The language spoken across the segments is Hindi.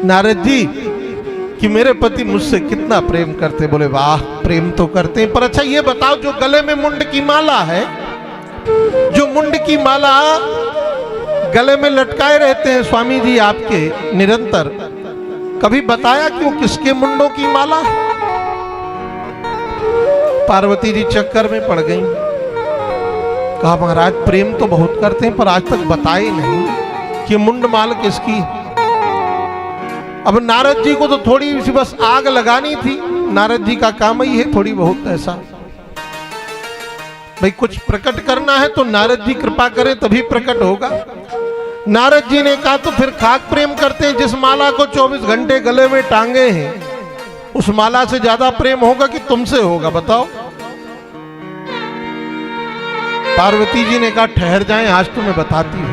नारद जी कि मेरे पति मुझसे कितना प्रेम करते। बोले वाह, प्रेम तो करते हैं, पर अच्छा ये बताओ, जो गले में मुंड की माला है, जो मुंड की माला गले में लटकाए रहते हैं स्वामी जी आपके निरंतर, कभी बताया कि वो किसके मुंडों की माला है? पार्वती जी चक्कर में पड़ गई। कहा महाराज प्रेम तो बहुत करते हैं, पर आज तक बताए नहीं कि मुंड माल किसकी। अब नारद जी को तो थोड़ी सी बस आग लगानी थी, नारद जी का काम ही है थोड़ी बहुत ऐसा, भाई कुछ प्रकट करना है तो नारद जी कृपा करें तभी प्रकट होगा। नारद जी ने कहा तो फिर खाक प्रेम करते हैं, जिस माला को 24 घंटे गले में टांगे हैं उस माला से ज्यादा प्रेम होगा कि तुमसे होगा, बताओ। पार्वती जी ने कहा ठहर जाएं, आज तुम्हें बताती हूं।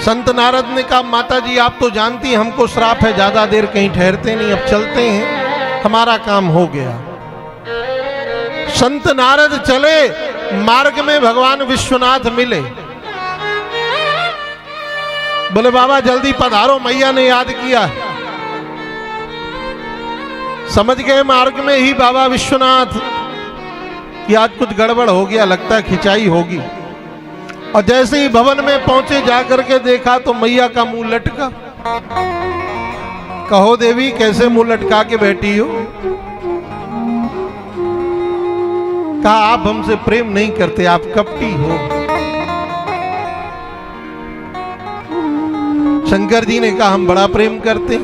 संत नारद ने कहा माता जी आप तो जानती हैं हमको श्राप है, ज्यादा देर कहीं ठहरते नहीं, अब चलते हैं, हमारा काम हो गया। संत नारद चले, मार्ग में भगवान विश्वनाथ मिले। बोले बाबा जल्दी पधारो, मैया ने याद किया। समझ गए मार्ग में ही बाबा विश्वनाथ कि आज कुछ गड़बड़ हो गया, लगता है खिंचाई होगी। और जैसे ही भवन में पहुंचे, जाकर के देखा तो मैया का मुंह लटका। कहो देवी कैसे मुंह लटका के बैठी हो? कहा आप हमसे प्रेम नहीं करते, आप कपटी हो। शंकर जी ने कहा हम बड़ा प्रेम करते।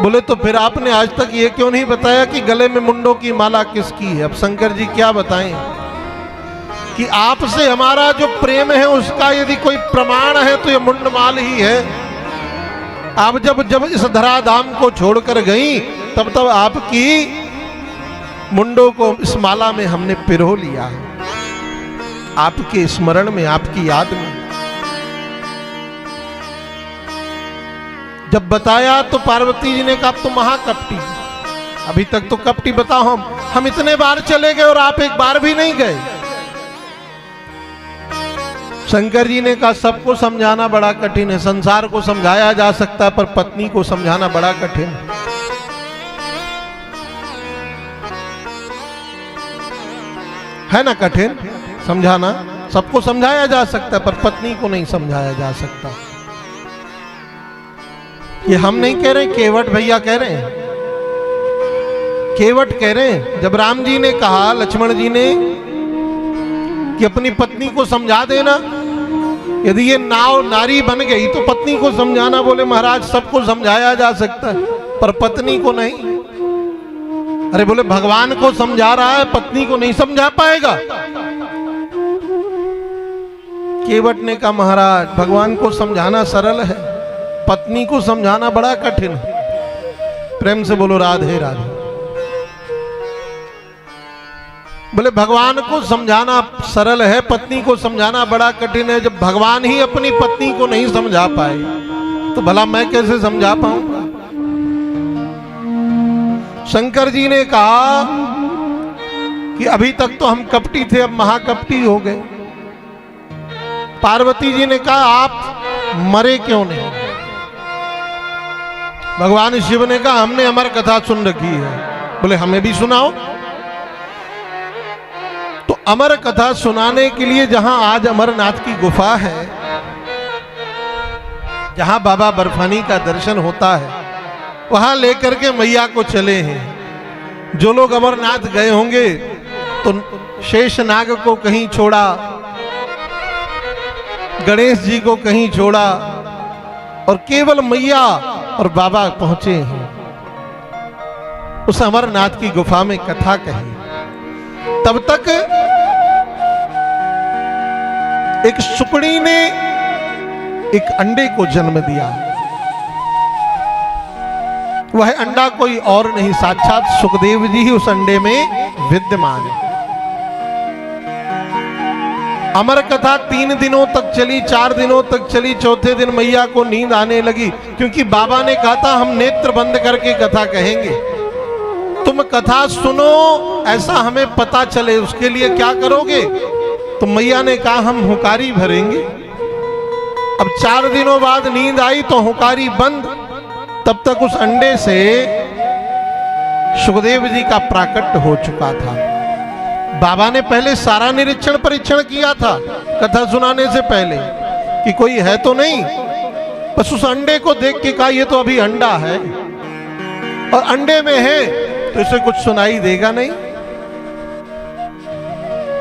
बोले तो फिर आपने आज तक ये क्यों नहीं बताया कि गले में मुंडों की माला किसकी है? अब शंकर जी क्या बताएं कि आपसे हमारा जो प्रेम है उसका यदि कोई प्रमाण है तो ये मुंडमाल ही है। आप जब इस धराधाम को छोड़कर गई तब आपकी मुंडों को इस माला में हमने पिरो लिया है, आपके स्मरण में, आपकी याद में। जब बताया तो पार्वती जी ने कहा तो महाकपटी, अभी तक तो कपटी बताओ, हम इतने बार चले गए और आप एक बार भी नहीं गए। शंकर जी ने कहा सबको समझाना बड़ा कठिन है, संसार को समझाया जा सकता है पर पत्नी को समझाना बड़ा कठिन है ना? कठिन समझाना, सबको समझाया जा सकता है पर पत्नी को नहीं समझाया जा सकता। ये हम नहीं कह रहे, केवट भैया कह रहे हैं, केवट कह रहे हैं। जब राम जी ने कहा लक्ष्मण जी ने कि अपनी पत्नी को समझा देना, यदि ये नाव नारी बन गई तो पत्नी को समझाना। बोले महाराज सबको समझाया जा सकता है पर पत्नी को नहीं। अरे बोले भगवान को समझा रहा है, पत्नी को नहीं समझा पाएगा। केवट ने कहा महाराज भगवान को समझाना सरल है, पत्नी को समझाना बड़ा कठिन है। प्रेम से बोलो राधे राधे। बोले भगवान को समझाना सरल है, पत्नी को समझाना बड़ा कठिन है। जब भगवान ही अपनी पत्नी को नहीं समझा पाए तो भला मैं कैसे समझा पाऊंगा? शंकर जी ने कहा कि अभी तक तो हम कपटी थे, अब महाकपटी हो गए। पार्वती जी ने कहा आप मरे क्यों नहीं? भगवान शिव ने कहा हमने अमर कथा सुन रखी है। बोले हमें भी सुनाओ। तो अमर कथा सुनाने के लिए जहां आज अमरनाथ की गुफा है, जहां बाबा बर्फानी का दर्शन होता है, वहां लेकर के मैया को चले हैं। जो लोग अमरनाथ गए होंगे तो शेषनाग को कहीं छोड़ा, गणेश जी को कहीं छोड़ा और केवल मैया और बाबा पहुंचे हैं। उस अमरनाथ की गुफा में कथा कही। तब तक एक सुकड़ी ने एक अंडे को जन्म दिया। वह अंडा कोई और नहीं, साक्षात सुखदेव जी ही उस अंडे में विद्यमान है। अमर कथा 3 दिनों तक चली, 4 दिनों तक चली। चौथे दिन मैया को नींद आने लगी, क्योंकि बाबा ने कहा था हम नेत्र बंद करके कथा कहेंगे, तुम कथा सुनो, ऐसा हमें पता चले। उसके लिए क्या करोगे? तो मैया ने कहा हम हुकारी भरेंगे। अब 4 दिनों बाद नींद आई तो हुंकारी बंद। तब तक उस अंडे से सुखदेव जी का प्राकट्य हो चुका था। बाबा ने पहले सारा निरीक्षण परीक्षण किया था कथा सुनाने से पहले कि कोई है तो नहीं, बस उस अंडे को देख के कहा ये तो अभी अंडा है और अंडे में है तो इसे कुछ सुनाई देगा नहीं।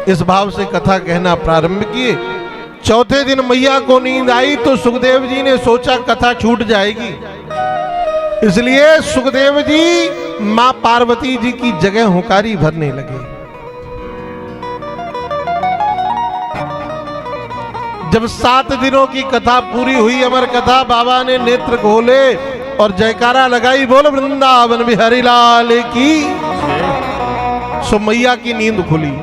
इस भाव से कथा कहना प्रारंभ किए। चौथे दिन मैया को नींद आई तो सुखदेव जी ने सोचा कथा छूट जाएगी, इसलिए सुखदेव जी मां पार्वती जी की जगह हुंकारी भरने लगे। जब 7 दिनों की कथा पूरी हुई, अमर कथा, बाबा ने नेत्र खोले और जयकारा लगाई, बोल वृंदावन बिहारी लाल की। सो मैया की नींद खुली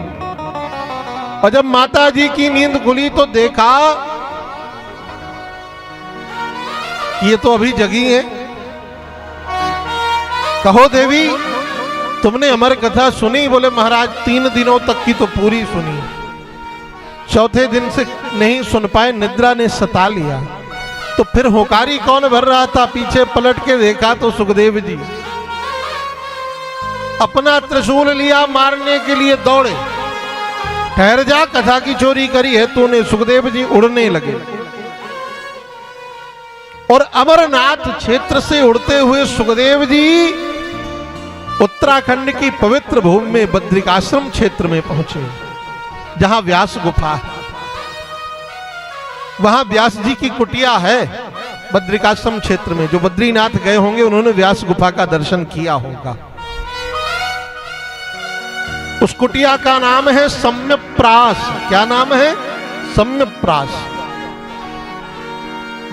और जब माता जी की नींद खुली तो देखा ये तो अभी जगी है। कहो देवी तुमने अमर कथा सुनी? बोले महाराज 3 दिनों तक की तो पूरी सुनी, चौथे दिन से नहीं सुन पाए, निद्रा ने सता लिया। तो फिर हुंकारी कौन भर रहा था? पीछे पलट के देखा तो सुखदेव जी अपना त्रिशूल लिया, मारने के लिए दौड़े। ठहर जा, कथा की चोरी करी है तूने। सुखदेव जी उड़ने लगे और अमरनाथ क्षेत्र से उड़ते हुए सुखदेव जी उत्तराखंड की पवित्र भूमि में बद्रिकाश्रम क्षेत्र में पहुंचे, जहां व्यास गुफा है। वहां व्यास जी की कुटिया है बद्रिकाश्रम क्षेत्र में। जो बद्रीनाथ गए होंगे उन्होंने व्यास गुफा का दर्शन किया होगा। उस कुटिया का नाम है सम्यप्रास। क्या नाम है? सम्यप्रास।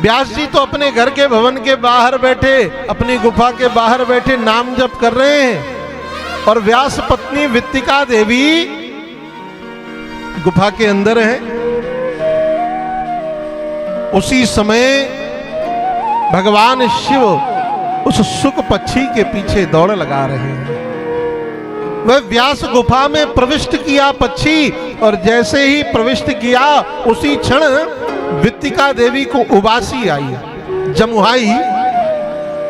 व्यास जी तो अपने घर के भवन के बाहर बैठे, अपनी गुफा के बाहर बैठे नाम जप कर रहे हैं और व्यास पत्नी वित्तिका देवी गुफा के अंदर है। उसी समय भगवान शिव उस शुक पक्षी के पीछे दौड़ लगा रहे हैं। वह व्यास गुफा में प्रविष्ट किया पक्षी, और जैसे ही प्रविष्ट किया उसी क्षण वित्तिका देवी को उबासी आई, जमुहाई।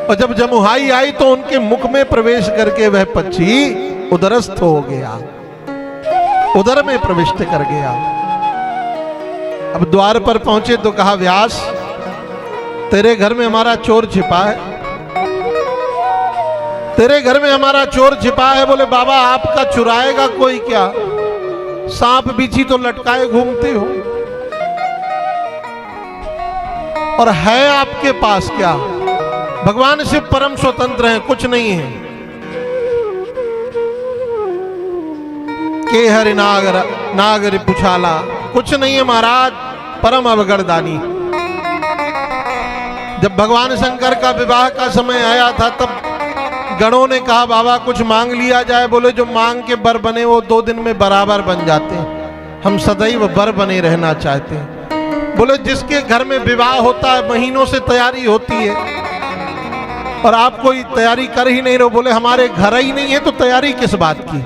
और जब जमुहाई आई तो उनके मुख में प्रवेश करके वह पक्षी उदरस्थ हो गया, उदर में प्रविष्ट कर गया। अब द्वार पर पहुंचे तो कहा, व्यास तेरे घर में हमारा चोर छिपा है, तेरे घर में हमारा चोर छिपा है। बोले बाबा आपका चुराएगा कोई क्या? सांप बिच्छी तो लटकाए घूमते हो, और है आपके पास क्या? भगवान शिव परम स्वतंत्र हैं, कुछ नहीं है। के हरि नागर पुछाला, कुछ नहीं है महाराज, परम अवगढ़दानी। जब भगवान शंकर का विवाह का समय आया था तब गणों ने कहा बाबा कुछ मांग लिया जाए। बोले जो मांग के बर बने वो 2 दिन में बराबर बन जाते हैं, हम सदैव बर बने रहना चाहते हैं। बोले जिसके घर में विवाह होता है महीनों से तैयारी होती है और आप कोई तैयारी कर ही नहीं रहे। बोले हमारे घर ही नहीं है तो तैयारी किस बात की?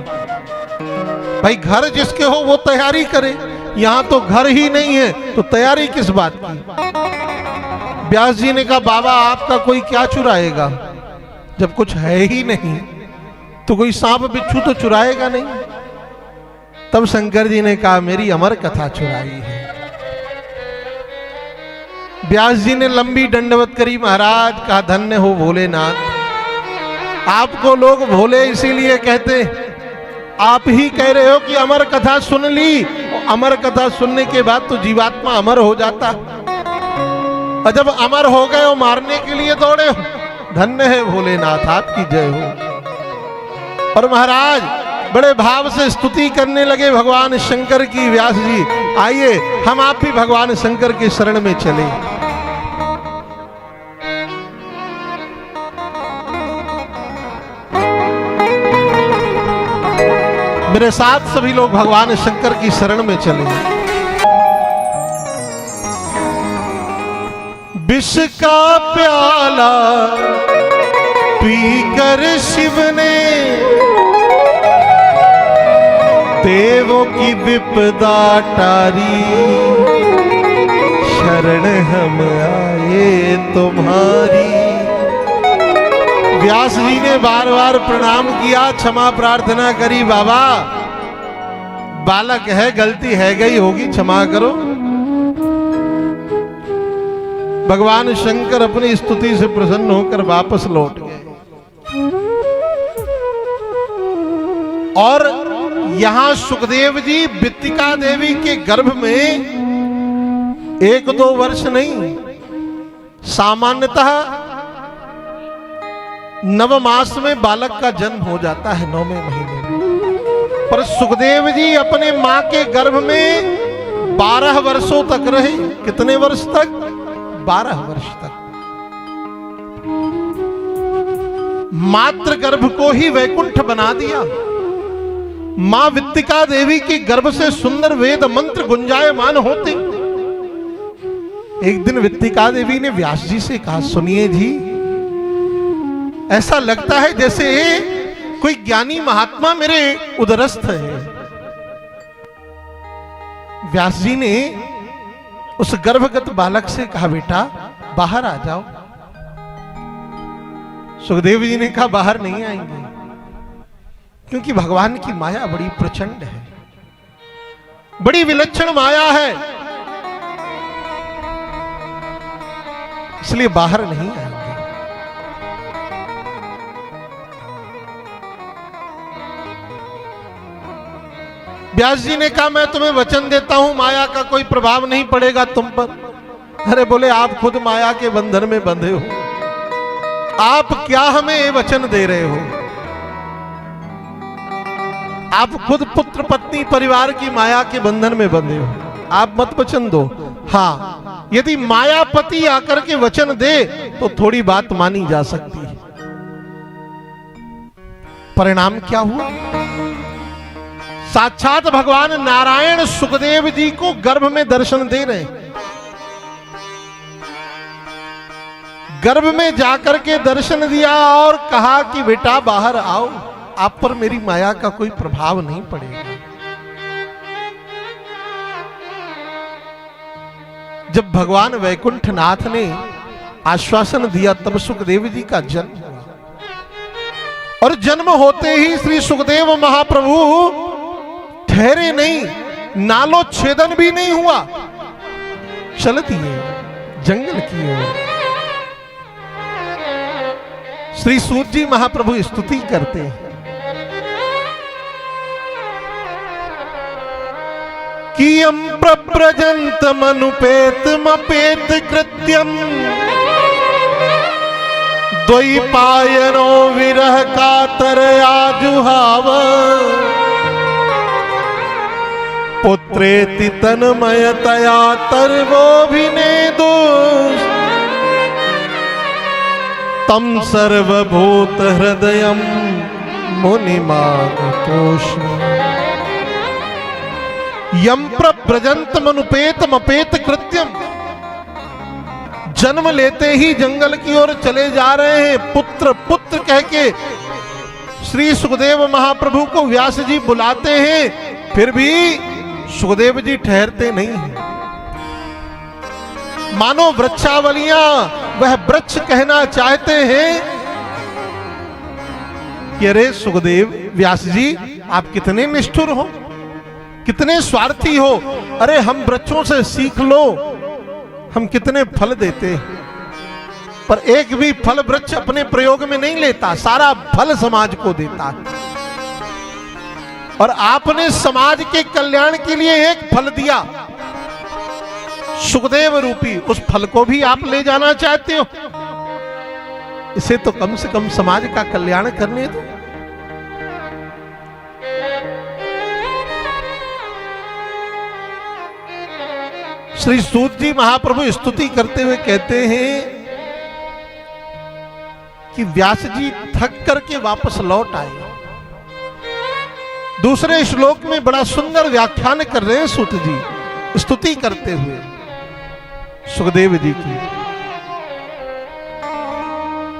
भाई घर जिसके हो वो तैयारी करे, यहां तो घर ही नहीं है तो तैयारी किस बात की? व्यास जी ने कहा बाबा आपका कोई क्या चुराएगा? जब कुछ है ही नहीं तो कोई सांप बिच्छू तो चुराएगा नहीं। तब शंकर जी ने कहा मेरी अमर कथा चुराई है। व्यास जी ने लंबी दंडवत करी, महाराज कहा धन्य हो भोलेनाथ, आपको लोग भोले इसीलिए कहते, आप ही कह रहे हो कि अमर कथा सुन ली, और अमर कथा सुनने के बाद तो जीवात्मा अमर हो जाता, और जब अमर हो गए हो मारने के लिए दौड़े हो। धन्य है भोलेनाथ, आपकी जय हो। और महाराज बड़े भाव से स्तुति करने लगे भगवान शंकर की। व्यास जी आइए हम आप भी भगवान शंकर के शरण में चले। मेरे साथ सभी लोग भगवान शंकर की शरण में चले। विष का प्याला पीकर शिव ने देवों की विपदा टारी, शरण शरण हम आए तुम्हारी। व्यास जी ने बार बार प्रणाम किया, क्षमा प्रार्थना करी, बाबा बालक है, गलती है गई होगी, क्षमा करो। भगवान शंकर अपनी स्तुति से प्रसन्न होकर वापस लौट गए। और यहां सुखदेव जी वित्तिका देवी के गर्भ में 1-2 वर्ष नहीं, सामान्यतः नवमास में बालक का जन्म हो जाता है, 9वें महीने में। पर सुखदेव जी अपने मां के गर्भ में 12 वर्षों तक रहे। कितने वर्ष तक? 12 वर्ष तक। मातृ गर्भ को ही वैकुंठ बना दिया। मां वित्तिका देवी के गर्भ से सुंदर वेद मंत्र गुंजायमान होते। एक दिन वित्तिका देवी ने व्यास जी से कहा, सुनिए जी, ऐसा लगता है जैसे कोई ज्ञानी महात्मा मेरे उदरस्थ है। व्यास जी ने उस गर्भगत बालक से कहा, बेटा बाहर आ जाओ। सुखदेव जी ने कहा, बाहर नहीं आएंगे, क्योंकि भगवान की माया बड़ी प्रचंड है, बड़ी विलक्षण माया है, इसलिए बाहर नहीं आएंगे। व्यास जी ने कहा, मैं तुम्हें वचन देता हूं, माया का कोई प्रभाव नहीं पड़ेगा तुम पर। अरे बोले, आप खुद माया के बंधन में बंधे हो, आप क्या हमें ये वचन दे रहे हो? आप खुद पुत्र पत्नी परिवार की माया के बंधन में बंधे हो, आप मत वचन दो। हाँ, यदि मायापति आकर के वचन दे तो थोड़ी बात मानी जा सकती है। परिणाम क्या हुआ? साक्षात भगवान नारायण सुखदेव जी को गर्भ में दर्शन दे रहे हैं। गर्भ में जाकर के दर्शन दिया और कहा कि बेटा बाहर आओ, आप पर मेरी माया का कोई प्रभाव नहीं पड़ेगा। जब भगवान वैकुंठनाथ ने आश्वासन दिया, तब सुखदेव जी का जन्म हुआ। और जन्म होते ही श्री सुखदेव महाप्रभु ठहरे नहीं, नालो छेदन भी नहीं हुआ, चल दिए जंगल की ओर। श्री सूत जी महाप्रभु स्तुति करते हैं कि यम प्रव्रजन्तमनुपेत मपेत कृत्यम द्वैपायनो विरह कातर आजुहाव पुत्रेति तन्मयतया तर्वोऽभिनेदु तम सर्वभूत हृदयम मुनिमागतोष्म। यम प्रव्रजन्तमनुपेतमपेत कृत्यम, जन्म लेते ही जंगल की ओर चले जा रहे हैं। पुत्र पुत्र कह के श्री सुखदेव महाप्रभु को व्यास जी बुलाते हैं, फिर भी सुखदेव जी ठहरते नहीं हैं। मानो वृक्षावलियां वह वृक्ष कहना चाहते हैं कि अरे सुखदेव, व्यास जी आप कितने निष्ठुर हो, कितने स्वार्थी हो। अरे हम वृक्षों से सीख लो, हम कितने फल देते हैं, पर एक भी फल वृक्ष अपने प्रयोग में नहीं लेता, सारा फल समाज को देता है। और आपने समाज के कल्याण के लिए एक फल दिया, सुखदेव रूपी, उस फल को भी आप ले जाना चाहते हो। इसे तो कम से कम समाज का कल्याण करने दो। श्री सूत जी महाप्रभु स्तुति करते हुए कहते हैं कि व्यास जी थक करके वापस लौट आए। दूसरे श्लोक में बड़ा सुंदर व्याख्यान कर रहे हैं सूत जी, स्तुति करते हुए सुखदेव जी की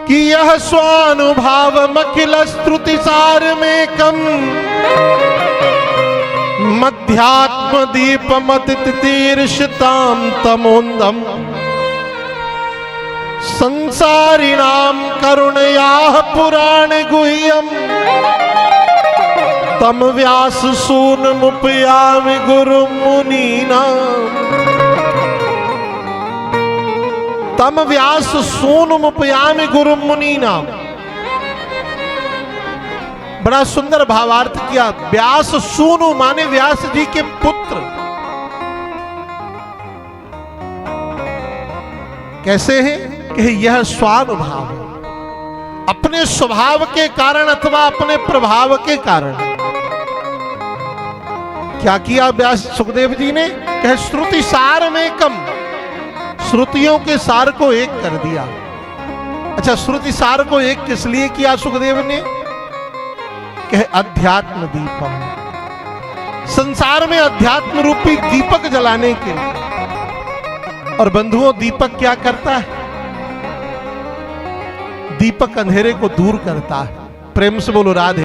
कि यह स्वानुभाव मखिल स्तुति सार में कम मत अध्यात्म दीपमतितीर्षताम तमोन्दम संसारिणाम करुणयाः पुराण गुह्यम तम व्यास सूनमुपयामि गुरु मुनीनाम। तम व्यास सूनमुपयामि गुरु मुनीनाम। बड़ा सुंदर भावार्थ किया। व्यास सूनु माने व्यास जी के पुत्र। कैसे हैं कि यह स्वानुभाव, अपने स्वभाव के कारण अथवा अपने प्रभाव के कारण। क्या किया व्यास सुखदेव जी ने? कहे श्रुति सार में कम, श्रुतियों के सार को एक कर दिया। अच्छा, श्रुति सार को एक किस लिए किया सुखदेव ने? कहे अध्यात्म दीपम, संसार में अध्यात्म रूपी दीपक जलाने के लिए। और बंधुओं, दीपक क्या करता है? दीपक अंधेरे को दूर करता है। प्रेम से बोलो राधे।